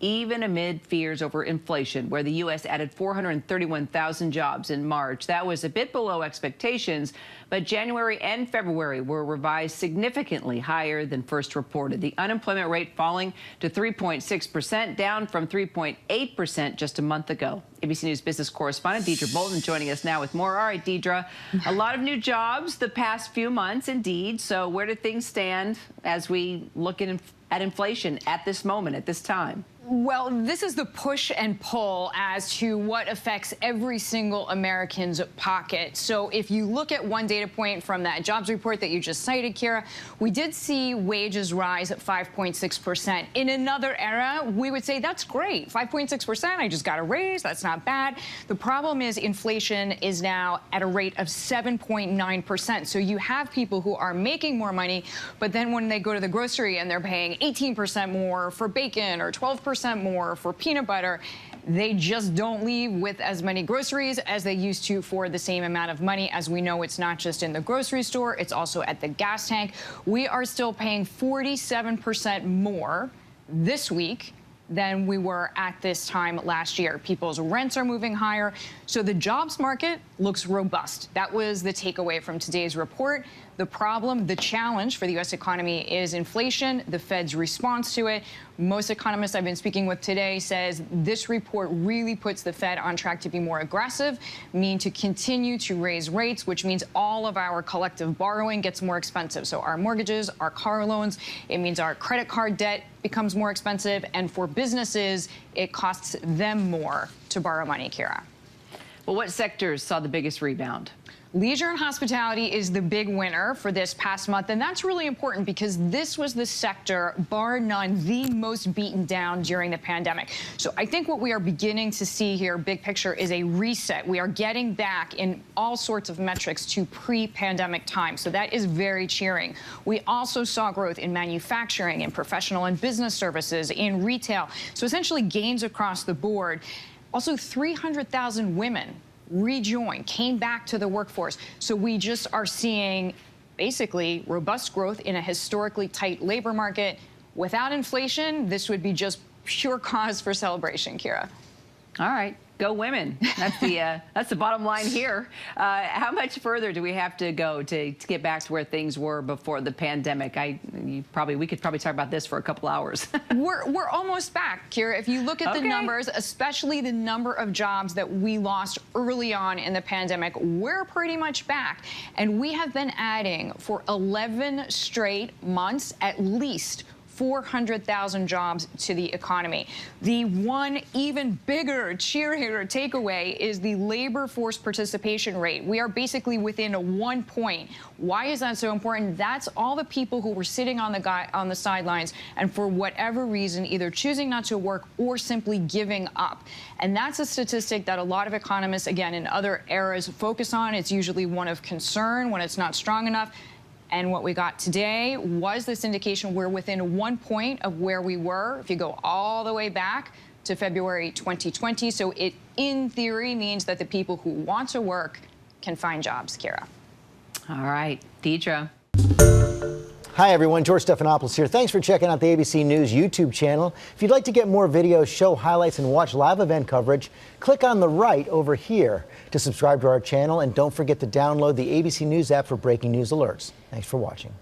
even amid fears over inflation, where the U.S. added 431,000 jobs in March. That was a bit below expectations, but January and February were revised significantly higher than first reported. The unemployment rate falling to 3.6%, down from 3.8% just a month ago. ABC News business correspondent Deidre Bolton joining us now with more. All right, Deidre, a lot of new jobs the past few months, indeed. So where do things stand as we look at inflation at this moment, at this time? Well, this is the push and pull as to what affects every single American's pocket. So if you look at one data point from that jobs report that you just cited, Kira, we did see wages rise at 5.6%. In another era, we would say that's great. 5.6%, I just got a raise. That's not bad. The problem is inflation is now at a rate of 7.9%. So you have people who are making more money, but then when they go to the grocery and they're paying 18% more for bacon or 12% more for peanut butter, they just don't leave with as many groceries as they used to for the same amount of money. As we know, it's not just in the grocery store, it's also at the gas tank. We are still paying 47% more this week than we were at this time last year. People's rents are moving higher, so the jobs market looks robust. That was the takeaway from today's report. The problem, the challenge for the U.S. economy is inflation, the Fed's response to it. Most economists I've been speaking with today says this report really puts the Fed on track to be more aggressive, mean to continue to raise rates, which means all of our collective borrowing gets more expensive. So our mortgages, our car loans, it means our credit card debt becomes more expensive, and for businesses, it costs them more to borrow money, Kira. Well, what sectors saw the biggest rebound? Leisure and hospitality is the big winner for this past month, and that's really important because this was the sector, bar none, the most beaten down during the pandemic. So I think what we are beginning to see here, big picture, is a reset. We are getting back in all sorts of metrics to pre-pandemic times, so that is very cheering. We also saw growth in manufacturing, in professional and business services, in retail, so essentially gains across the board. Also, 300,000 women came back to the workforce. So we just are seeing basically robust growth in a historically tight labor market. Without inflation, this would be just pure cause for celebration, Kira. All right. Go women. That's the bottom line here. How much further do we have to go to get back to where things were before the pandemic? We could probably talk about this for a couple hours. We're almost back, Kira. If you look at the numbers, especially the number of jobs that we lost early on in the pandemic, we're pretty much back. And we have been adding for 11 straight months at least 400,000 jobs to the economy. The one even bigger cheerleader takeaway is the labor force participation rate. We are basically within 1 point. Why is that so important? That's all the people who were sitting on the sidelines and for whatever reason either choosing not to work or simply giving up. And that's a statistic that a lot of economists, again, in other eras focus on. It's usually one of concern when it's not strong enough. And what we got today was this indication we're within 1 point of where we were if you go all the way back to February 2020. So it, in theory, means that the people who want to work can find jobs, Kira. All right, Deidre. Hi, everyone. George Stephanopoulos here. Thanks for checking out the ABC News YouTube channel. If you'd like to get more videos, show highlights, and watch live event coverage, click on the right over here to subscribe to our channel. And don't forget to download the ABC News app for breaking news alerts. Thanks for watching.